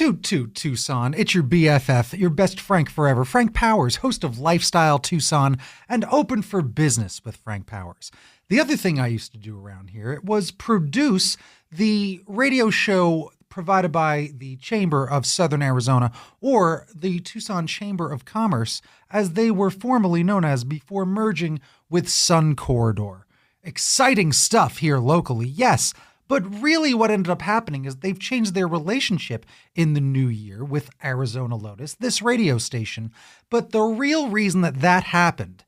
Toot Toot Tucson, it's your BFF, your best Frank forever, Frank Powers, host of Lifestyle Tucson and Open for Business with Frank Powers. The other thing I used to do around here was produce the radio show provided by the Chamber of Southern Arizona, or the Tucson Chamber of Commerce, as they were formerly known as before merging with Sun Corridor. Exciting stuff here locally, yes. But really what ended up happening is they've changed their relationship in the new year with Arizona Lotus, this radio station. But the real reason that happened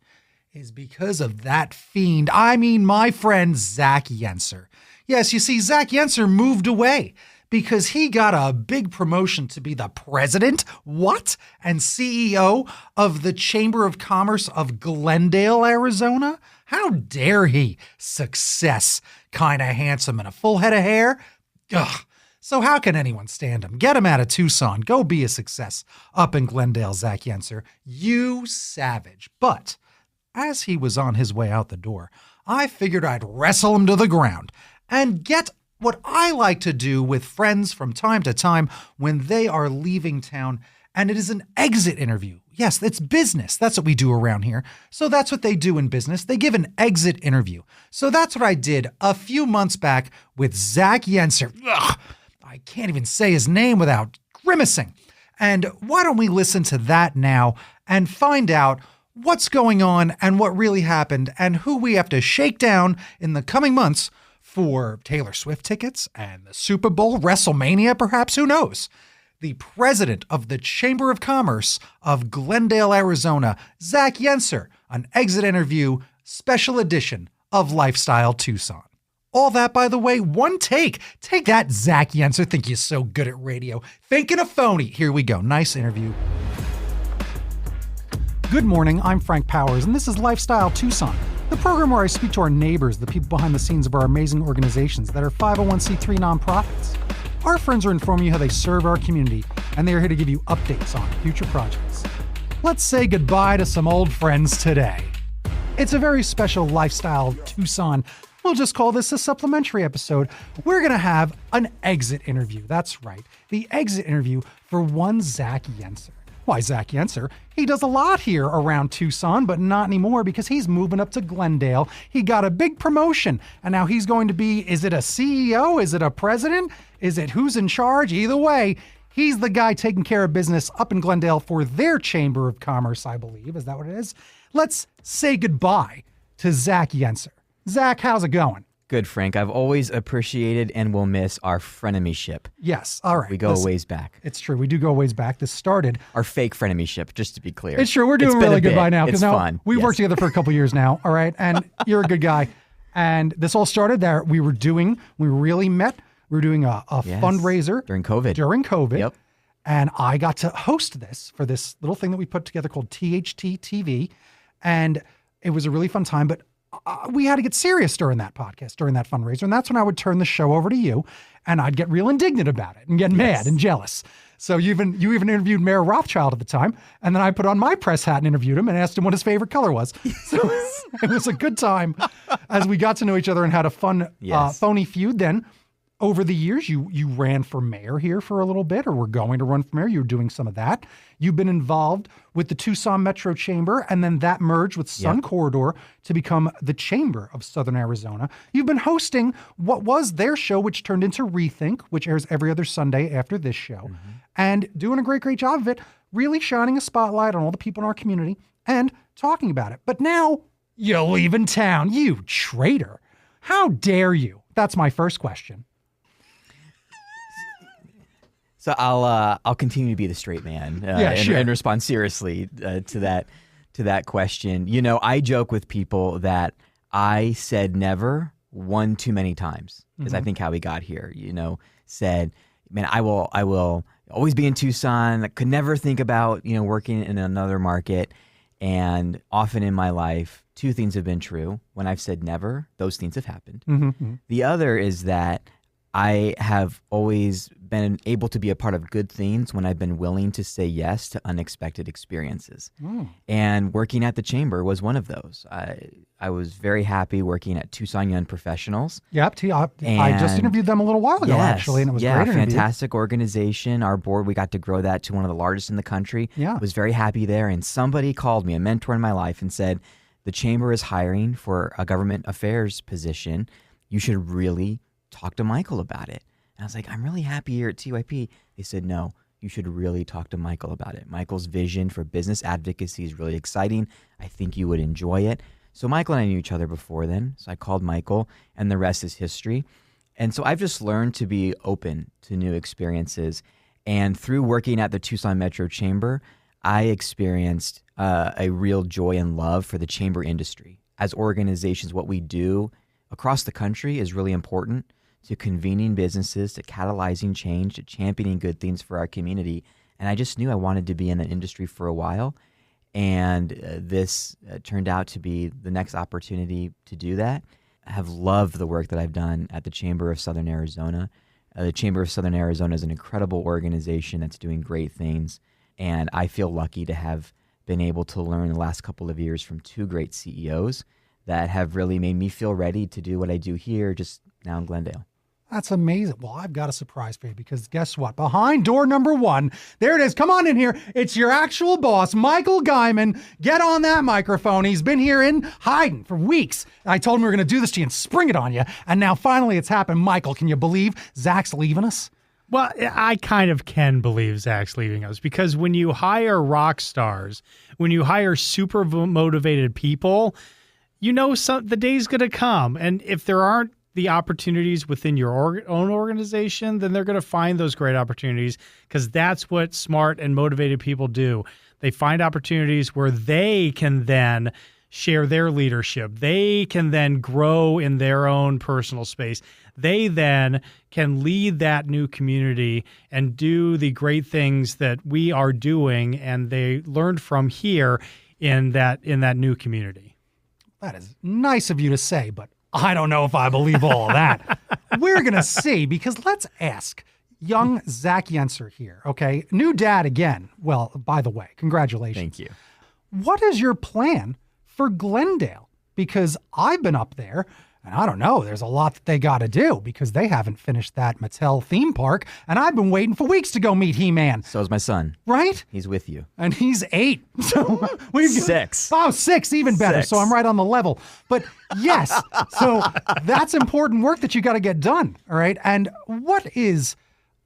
is because of that fiend. I mean, my friend Zach Yentzer. Yes, you see, Zach Yentzer moved away because he got a big promotion to be the president, and CEO of the Chamber of Commerce of Glendale, Arizona? How dare he? Success. Kind of handsome and a full head of hair? Ugh. So how can anyone stand him? Get him out of Tucson. Go be a success up in Glendale, Zach Yentzer. You savage. But as he was on his way out the door, I figured I'd wrestle him to the ground and get what I like to do with friends from time to time when they are leaving town, and it is an exit interview. Yes, it's business. That's what we do around here. So that's what they do in business. They give an exit interview. So that's what I did a few months back with Zach Yentzer. Ugh, I can't even say his name without grimacing. And why don't we listen to that now and find out what's going on and what really happened and who we have to shake down in the coming months for Taylor Swift tickets and the Super Bowl, Wrestlemania perhaps, who knows? The president of the Chamber of Commerce of Glendale, Arizona, Zach Yentzer, an exit interview, special edition of Lifestyle Tucson. All that, by the way, one take. Take that, Zach Yentzer. Think you're so good at radio. Thinking a phony. Here we go. Nice interview. Good morning. I'm Frank Powers, and this is Lifestyle Tucson, the program where I speak to our neighbors, the people behind the scenes of our amazing organizations that are 501c3 nonprofits. Our friends are informing you how they serve our community, and they are here to give you updates on future projects. Let's say goodbye to some old friends today. It's a very special Lifestyle Tucson. We'll just call this a supplementary episode. We're going to have an exit interview. That's right, the exit interview for one Zach Yentzer. Why, Zach Yentzer, he does a lot here around Tucson, but not anymore because he's moving up to Glendale. He got a big promotion, and now he's going to be, is it a CEO? Is it a president? Is it who's in charge? Either way, he's the guy taking care of business up in Glendale for their Chamber of Commerce, I believe. Is that what it is? Let's say goodbye to Zach Yentzer. Zach, how's it going? Good, Frank. I've always appreciated and will miss our frenemy-ship. Yes, all right. We go a ways back. It's true. We do go a ways back. This started... Our fake frenemy-ship, just to be clear. It's true. We're doing really good by now. It's fun. We've worked together for a couple years now, all right? And you're a good guy. And this all started there. We really met. We were doing a fundraiser. During COVID. Yep. And I got to host this for this little thing that we put together called THT TV. And it was a really fun time, but we had to get serious during that podcast, during that fundraiser. And that's when I would turn the show over to you and I'd get real indignant about it and get mad and jealous. So you even interviewed Mayor Rothschild at the time. And then I put on my press hat and interviewed him and asked him what his favorite color was. So it was a good time as we got to know each other and had a fun, phony feud. Then over the years, you ran for mayor here for a little bit, or were going to run for mayor. You were doing some of that. You've been involved with the Tucson Metro Chamber, and then that merged with Sun Corridor to become the Chamber of Southern Arizona. You've been hosting what was their show, which turned into Rethink, which airs every other Sunday after this show, and doing a great job of it, really shining a spotlight on all the people in our community and talking about it. But now you're leaving town, you traitor. How dare you? That's my first question. So I'll continue to be the straight man and respond seriously to that question. You know, I joke with people that I said never one too many times, is I think how we got here. You know, said, man, I will always be in Tucson. I could never think about working in another market. And often in my life, two things have been true. When I've said never, those things have happened. The other is that I have always been able to be a part of good things when I've been willing to say yes to unexpected experiences. And working at the Chamber was one of those. I was very happy working at Tucson Young Professionals. Yep, I just interviewed them a little while ago, actually, and it was a great interview. Fantastic organization. Our board, we got to grow that to one of the largest in the country. Yeah. Was very happy there, and somebody called me, a mentor in my life, and said, the Chamber is hiring for a government affairs position. You should really talk to Michael about it. And I was like, I'm really happy here at TYP. They said, no, you should really talk to Michael about it. Michael's vision for business advocacy is really exciting. I think you would enjoy it. So Michael and I knew each other before then. So I called Michael, and the rest is history. And so I've just learned to be open to new experiences. And through working at the Tucson Metro Chamber, I experienced a real joy and love for the chamber industry. As organizations, what we do across the country is really important to convening businesses, to catalyzing change, to championing good things for our community. And I just knew I wanted to be in the industry for a while. And this turned out to be the next opportunity to do that. I have loved the work that I've done at the Chamber of Southern Arizona. The Chamber of Southern Arizona is an incredible organization that's doing great things. And I feel lucky to have been able to learn the last couple of years from two great CEOs that have really made me feel ready to do what I do here just now in Glendale. That's amazing. Well, I've got a surprise for you, because guess what? Behind door number 1, there it is. Come on in here. It's your actual boss, Michael Guyman. Get on that microphone. He's been here in hiding for weeks. I told him we were going to do this to you and spring it on you. And now finally it's happened. Michael, can you believe Zach's leaving us? Well, I kind of can believe Zach's leaving us, because when you hire rock stars, when you hire super motivated people, you know the day's going to come. And if there aren't the opportunities within your own organization, then they're going to find those great opportunities, because that's what smart and motivated people do. They find opportunities where they can then share their leadership. They can then grow in their own personal space. They then can lead that new community and do the great things that we are doing, and they learned from here in that new community. That is nice of you to say, but I don't know if I believe all of that. We're going to see, because let's ask young Zach Yentzer here, okay? New dad again. Well, by the way, congratulations. Thank you. What is your plan for Glendale? Because I've been up there, and I don't know, there's a lot that they got to do, because they haven't finished that Mattel theme park, and I've been waiting for weeks to go meet He-Man. So is my son. Right? He's with you. And he's 8. So we've 6. Oh, 6, even better. 6. So I'm right on the level. But yes, so that's important work that you got to get done. All right. And what is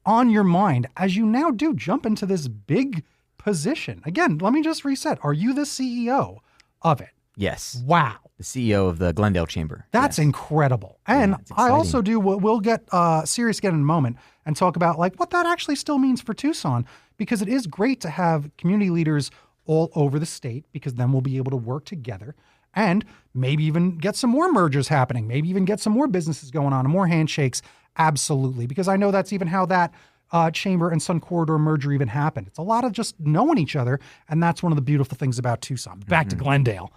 on your mind as you now do jump into this big position? Again, let me just reset. Are you the CEO of it? Yes. Wow. The CEO of the Glendale Chamber. That's incredible. And I also do, we'll get serious again in a moment and talk about like what that actually still means for Tucson, because it is great to have community leaders all over the state, because then we'll be able to work together and maybe even get some more mergers happening, maybe even get some more businesses going on and more handshakes. Absolutely. Because I know that's even how that Chamber and Sun Corridor merger even happened. It's a lot of just knowing each other. And that's one of the beautiful things about Tucson. Back to Glendale.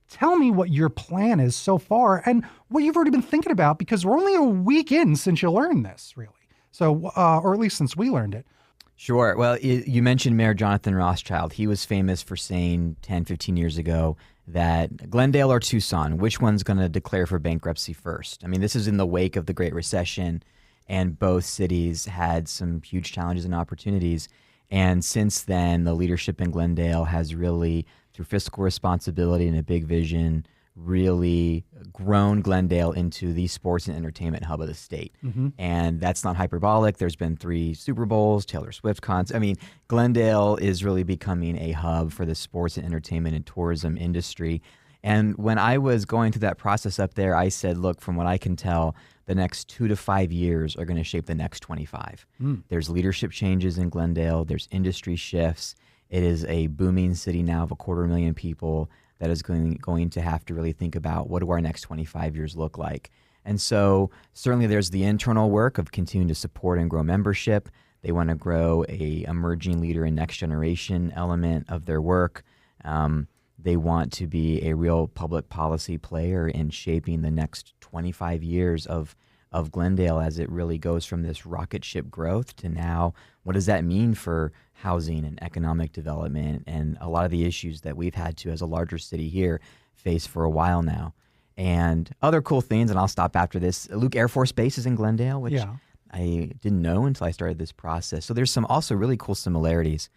Tell me what your plan is so far and what you've already been thinking about, because we're only a week in since you learned this, really. So, or at least since we learned it. Sure. Well, you mentioned Mayor Jonathan Rothschild. He was famous for saying 10, 15 years ago that Glendale or Tucson, which one's going to declare for bankruptcy first? I mean, this is in the wake of the Great Recession, and both cities had some huge challenges and opportunities. And since then, the leadership in Glendale has really, through fiscal responsibility and a big vision, really grown Glendale into the sports and entertainment hub of the state. And that's not hyperbolic. There's been 3 Super Bowls, Taylor Swift concerts. I mean, Glendale is really becoming a hub for the sports and entertainment and tourism industry. And when I was going through that process up there, I said, look, from what I can tell, the next 2 to 5 years are going to shape the next 25. There's leadership changes in Glendale. There's industry shifts. It is a booming city now of 250,000 people that is going to have to really think about what do our next 25 years look like. And so certainly there's the internal work of continuing to support and grow membership. They want to grow a emerging leader and next generation element of their work. They want to be a real public policy player in shaping the next 25 years of of Glendale as it really goes from this rocket ship growth to now, what does that mean for housing and economic development and a lot of the issues that we've had to, as a larger city here, face for a while now. And other cool things, and I'll stop after this. Luke Air Force Base is in Glendale, which I didn't know until I started this process. So there's some also really cool similarities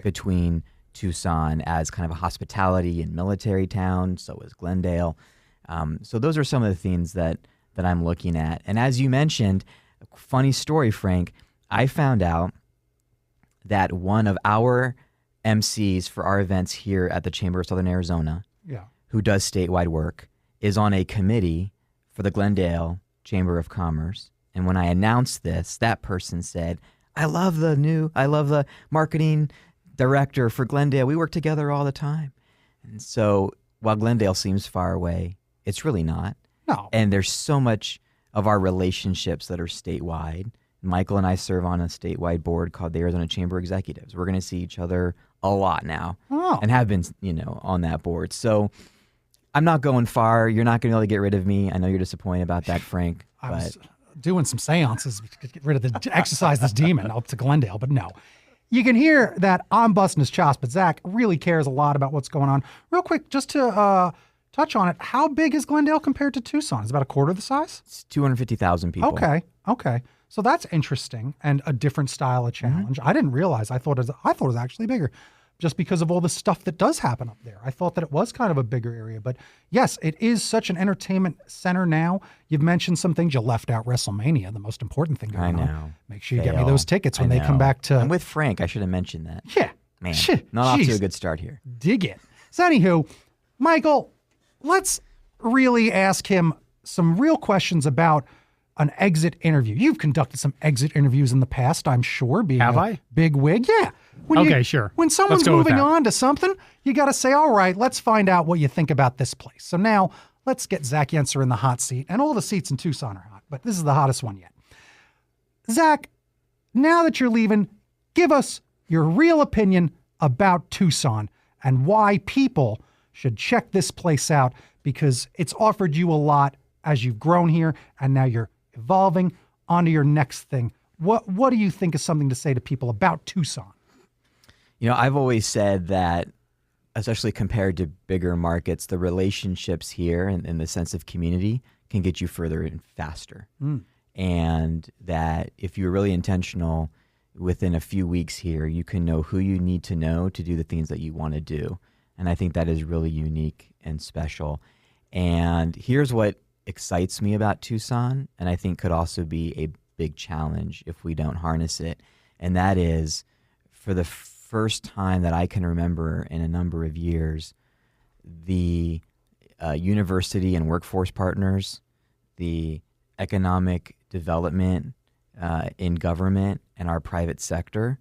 between Tucson as kind of a hospitality and military town. So is Glendale. So those are some of the things that I'm looking at. And as you mentioned, a funny story, Frank, I found out that one of our MCs for our events here at the Chamber of Southern Arizona, who does statewide work, is on a committee for the Glendale Chamber of Commerce. And when I announced this, that person said, I love the marketing director for Glendale. We work together all the time. And so while Glendale seems far away, it's really not. No. And there's so much of our relationships that are statewide. Michael and I serve on a statewide board called the Arizona Chamber Executives. We're going to see each other a lot now and have been, on that board. So I'm not going far. You're not going to be able to get rid of me. I know you're disappointed about that, Frank. I was doing some seances to get rid of exercise this demon up to Glendale, but no. You can hear that I'm busting his chops, but Zach really cares a lot about what's going on. Real quick, just to touch on it, how big is Glendale compared to Tucson? Is it about a quarter the size? It's 250,000 people. Okay. So that's interesting and a different style of challenge. I didn't realize. I thought it was actually bigger, just because of all the stuff that does happen up there. I thought that it was kind of a bigger area, but yes, it is such an entertainment center now. You've mentioned some things. You left out Wrestlemania, the most important thing going on. Make sure you get me those tickets when they come back to. I'm with Frank. I should have mentioned that. Yeah, man, not off to a good start here. Dig it. So anywho, Michael, let's really ask him some real questions about an exit interview. You've conducted some exit interviews in the past, I'm sure. Have I? Big wig, yeah. Sure. When someone's moving on to something, you got to say, all right, let's find out what you think about this place. So now let's get Zach Yentzer in the hot seat. And all the seats in Tucson are hot, but this is the hottest one yet. Zach, now that you're leaving, give us your real opinion about Tucson and why people should check this place out, because it's offered you a lot as you've grown here and now you're evolving onto your next thing. What do you think is something to say to people about Tucson? I've always said that, especially compared to bigger markets, the relationships here and the sense of community can get you further and faster. And that if you're really intentional, within a few weeks here, you can know who you need to know to do the things that you want to do. And I think that is really unique and special. And here's what excites me about Tucson, and I think could also be a big challenge if we don't harness it. And that is, for the first time that I can remember in a number of years, the university and workforce partners, the economic development in government and our private sector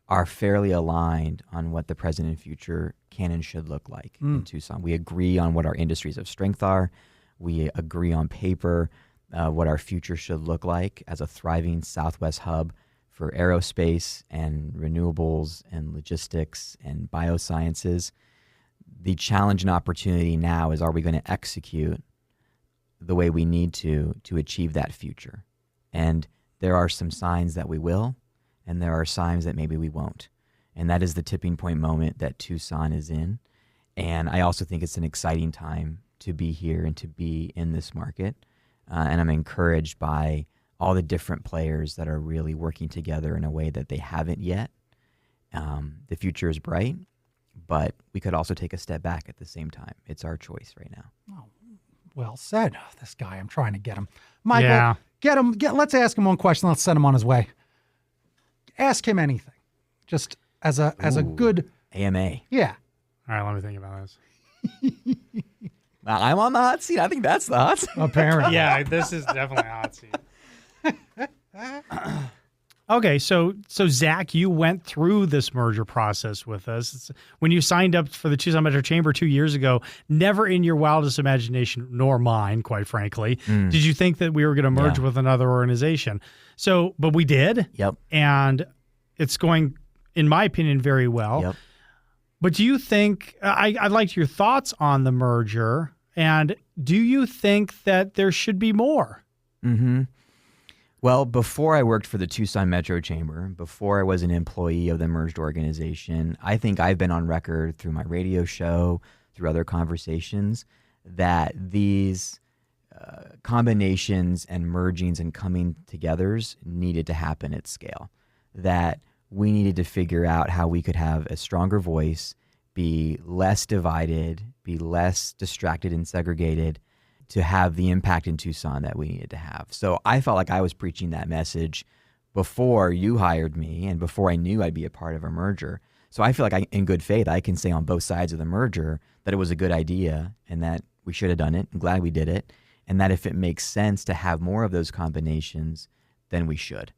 are fairly aligned on what the present and future can and should look like in Tucson. We agree on what our industries of strength are. We agree on paper what our future should look like as a thriving Southwest hub for aerospace and renewables and logistics and biosciences. The challenge and opportunity now is, are we going to execute the way we need to achieve that future? And there are some signs that we will, and there are signs that maybe we won't. And that is the tipping point moment that Tucson is in. And I also think it's an exciting time to be here and to be in this market. And I'm encouraged by all the different players that are really working together in a way that they haven't yet. The future is bright, but we could also take a step back at the same time. It's our choice right now. Oh, well said. This guy, I'm trying to get him. Michael, get him. Let's ask him one question. Let's send him on his way. Ask him anything. Just as a good AMA. Yeah. All right, let me think about this. I'm on the hot seat. I think that's the hot seat. Apparently. Yeah, this is definitely a hot seat. Okay, so Zach, you went through this merger process with us. When you signed up for the Tucson Metro Chamber 2 years ago, never in your wildest imagination, nor mine, quite frankly, did you think that we were going to merge with another organization. So, but we did. Yep. And it's going, in my opinion, very well. Yep. But do you think, I'd like your thoughts on the merger, and do you think that there should be more? Mm-hmm. Well, before I worked for the Tucson Metro Chamber, before I was an employee of the merged organization, I think I've been on record through my radio show, through other conversations, that these combinations and mergings and coming togethers needed to happen at scale. That we needed to figure out how we could have a stronger voice, be less divided, be less distracted and segregated, to have the impact in Tucson that we needed to have. So I felt like I was preaching that message before you hired me and before I knew I'd be a part of a merger. So I feel like in good faith, I can say on both sides of the merger that it was a good idea and that we should have done it. I'm glad we did it. And that if it makes sense to have more of those combinations, then we should.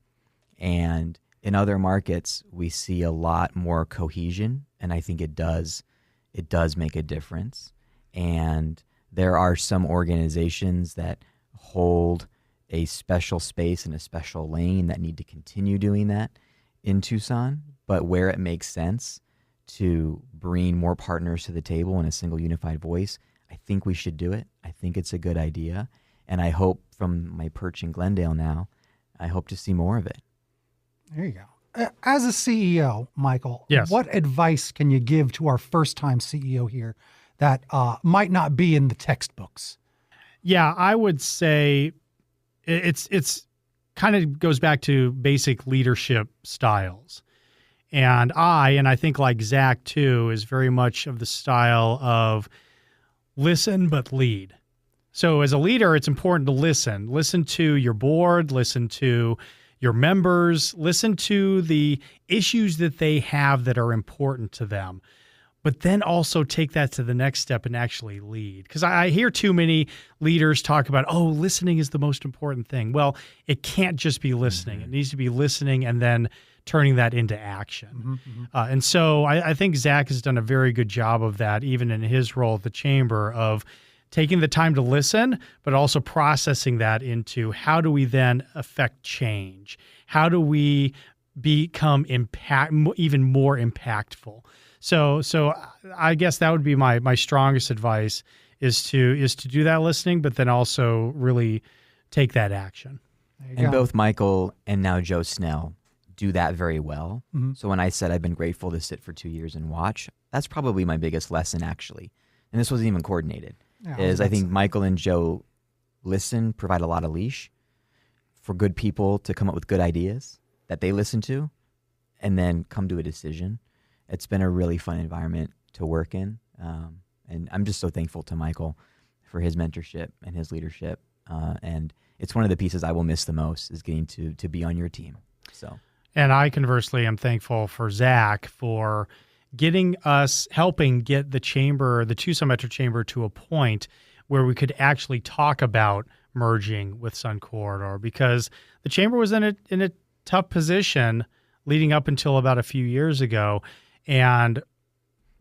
And in other markets, we see a lot more cohesion, and I think it does make a difference. And there are some organizations that hold a special space and a special lane that need to continue doing that in Tucson, but where it makes sense to bring more partners to the table in a single unified voice, I think we should do it. I think it's a good idea. And I hope from my perch in Glendale now, I hope to see more of it. There you go. As a CEO, Michael, yes, what advice can you give to our first-time CEO here that might not be in the textbooks? Yeah, I would say it's kind of goes back to basic leadership styles. And I think like Zach too, is very much of the style of listen but lead. So as a leader, it's important to listen. Listen to your board, listen to your members, listen to the issues that they have that are important to them. But then also take that to the next step and actually lead. Because I hear too many leaders talk about, oh, listening is the most important thing. Well, it can't just be listening. Mm-hmm. It needs to be listening and then turning that into action. Mm-hmm, mm-hmm. And so I think Zach has done a very good job of that, even in his role at the chamber, of taking the time to listen, but also processing that into how do we then affect change? How do we become even more impactful? So I guess that would be my strongest advice is to do that listening, but then also really take that action. And both Michael and now Joe Snell do that very well. Mm-hmm. So when I said I've been grateful to sit for 2 years and watch, that's probably my biggest lesson actually. And this wasn't even coordinated. Yeah, I think Michael and Joe listen, provide a lot of leash for good people to come up with good ideas that they listen to and then come to a decision. It's been a really fun environment to work in. And I'm just so thankful to Michael for his mentorship and his leadership. And it's one of the pieces I will miss the most is getting to be on your team. So, and I conversely am thankful for Zach for helping get the chamber, the Tucson Metro Chamber, to a point where we could actually talk about merging with Sun Corridor, because the chamber was in a tough position leading up until about a few years ago. And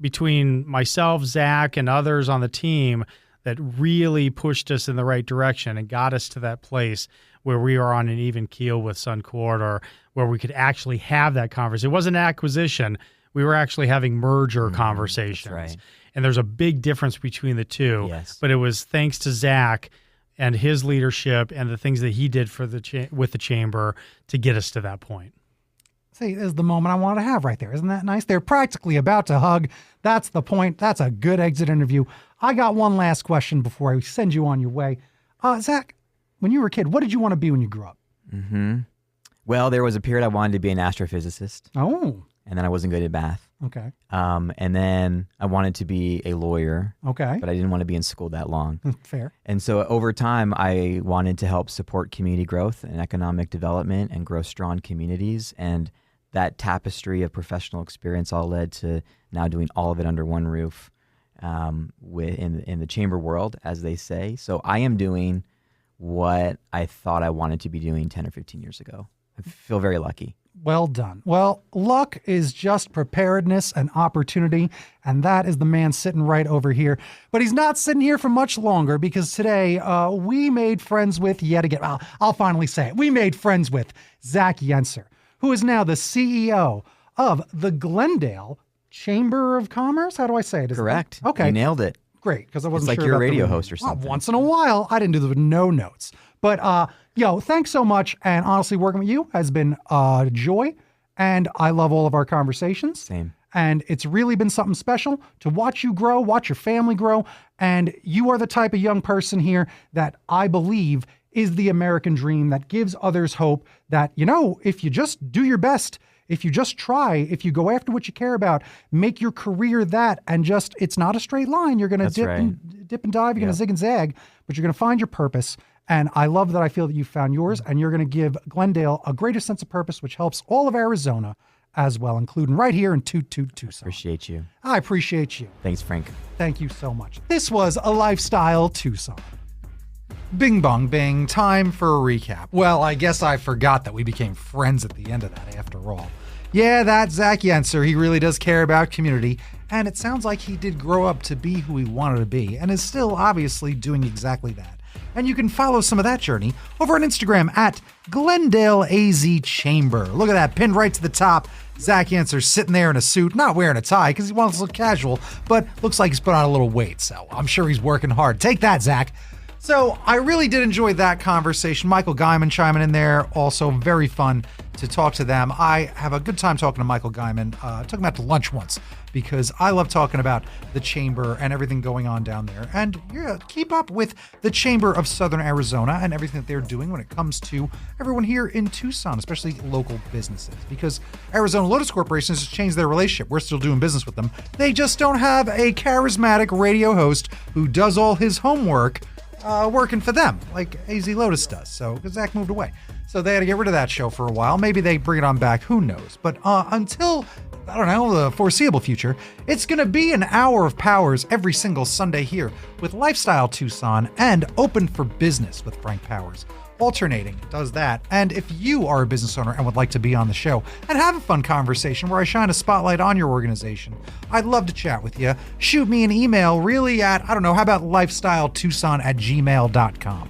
between myself, Zach, and others on the team that really pushed us in the right direction and got us to that place where we are on an even keel with Sun Corridor, where we could actually have that conversation. It wasn't an acquisition. We were actually having merger conversations. That's right. And there's a big difference between the two. Yes. But it was thanks to Zach and his leadership and the things that he did for with the chamber to get us to that point. See, this is the moment I want to have right there. Isn't that nice? They're practically about to hug. That's the point. That's a good exit interview. I got one last question before I send you on your way. Zach, when you were a kid, what did you want to be when you grew up? Mm-hmm. Well, there was a period I wanted to be an astrophysicist. Oh. And then I wasn't good at math. Okay. And then I wanted to be a lawyer. Okay. But I didn't want to be in school that long. Fair. And so over time, I wanted to help support community growth and economic development and grow strong communities. And that tapestry of professional experience all led to now doing all of it under one roof in the chamber world, as they say. So I am doing what I thought I wanted to be doing 10 or 15 years ago. I feel very lucky. Well done. Well, luck is just preparedness and opportunity, and that is the man sitting right over here. But he's not sitting here for much longer, because today we made friends with yet again. I'll finally say it. We made friends with Zach Yentzer, who is now the CEO of the Glendale Chamber of Commerce. How do I say it? Correct. Okay. You nailed it. Great, because I wasn't sure. It's like sure you're a about radio host or something. Once in a while, I didn't do the no notes. But Yo, thanks so much. And honestly, working with you has been a joy. And I love all of our conversations. Same. And it's really been something special to watch you grow, watch your family grow. And you are the type of young person here that I believe is the American dream that gives others hope that, if you just do your best, if you just try, if you go after what you care about, make your career that, and just, it's not a straight line. You're going to dip and dive, you're going to zig and zag, but you're going to find your purpose. And I love that I feel that you found yours, and you're going to give Glendale a greater sense of purpose, which helps all of Arizona as well, including right here in Toot Toot Tucson. Appreciate you. I appreciate you. Thanks, Frank. Thank you so much. This was a Lifestyle Tucson. Bing bong bing, time for a recap. Well, I guess I forgot that we became friends at the end of that after all. Yeah, that Zach Yentzer, he really does care about community, and it sounds like he did grow up to be who he wanted to be, and is still obviously doing exactly that. And you can follow some of that journey over on Instagram at Glendale AZ Chamber. Look at that, pinned right to the top. Zach Yentzer sitting there in a suit, not wearing a tie because he wants to look casual, but looks like he's put on a little weight, so I'm sure he's working hard. Take that, Zach. So I really did enjoy that conversation. Michael Guyman chiming in there, also very fun to talk to them. I have a good time talking to Michael Guyman. Took him out to lunch once because I love talking about the Chamber and everything going on down there. And keep up with the Chamber of Southern Arizona and everything that they're doing when it comes to everyone here in Tucson, especially local businesses. Because Arizona Lotus Corporation has changed their relationship. We're still doing business with them. They just don't have a charismatic radio host who does all his homework working for them, like AZ Lotus does. So, because Zach moved away. So they had to get rid of that show for a while. Maybe they bring it on back. Who knows? But until, I don't know, the foreseeable future, it's going to be an hour of Powers every single Sunday here with Lifestyle Tucson and Open for Business with Frank Powers. Alternating does that. And if you are a business owner and would like to be on the show and have a fun conversation where I shine a spotlight on your organization, I'd love to chat with you. Shoot me an email really at, how about lifestyletucson@gmail.com.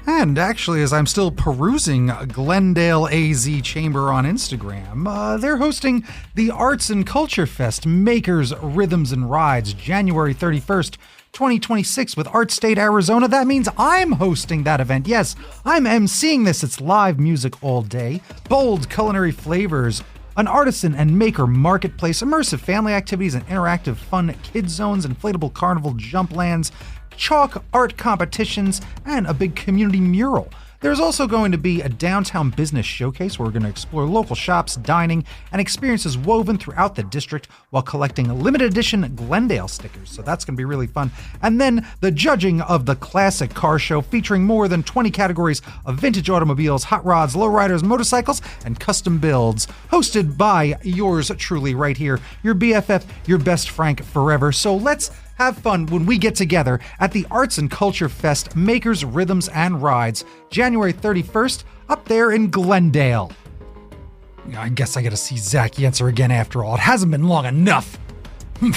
And actually, as I'm still perusing Glendale AZ Chamber on Instagram, they're hosting the Arts and Culture Fest Makers, Rhythms, and Rides January 31st, 2026 with Art State, Arizona. That means I'm hosting that event. Yes, I'm emceeing this. It's live music all day, bold culinary flavors, an artisan and maker marketplace, immersive family activities and interactive fun kid zones, inflatable carnival jump lands, chalk art competitions, and a big community mural. There's also going to be a downtown business showcase where we're going to explore local shops, dining, and experiences woven throughout the district while collecting limited edition Glendale stickers. So that's going to be really fun. And then the judging of the classic car show featuring more than 20 categories of vintage automobiles, hot rods, lowriders, motorcycles, and custom builds, hosted by yours truly right here, your BFF, your best Frank forever. So let's have fun when we get together at the Arts and Culture Fest Makers, Rhythms, and Rides, January 31st, up there in Glendale. I guess I gotta see Zach Yentzer again after all. It hasn't been long enough. And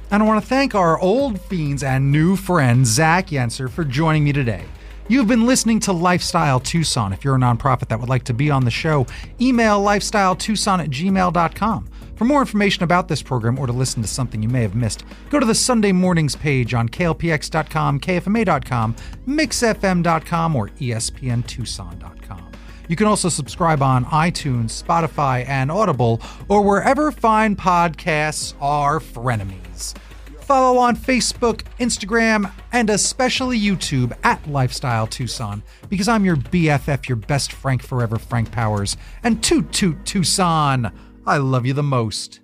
I want to thank our old fiends and new friend, Zach Yentzer, for joining me today. You've been listening to Lifestyle Tucson. If you're a nonprofit that would like to be on the show, email lifestyletucson@gmail.com. For more information about this program or to listen to something you may have missed, go to the Sunday Mornings page on klpx.com, kfma.com, mixfm.com, or espntucson.com. You can also subscribe on iTunes, Spotify, and Audible, or wherever fine podcasts are frenemies. Follow on Facebook, Instagram, and especially YouTube at Lifestyle Tucson, because I'm your BFF, your best Frank forever, Frank Powers, and Toot Toot Tucson. I love you the most.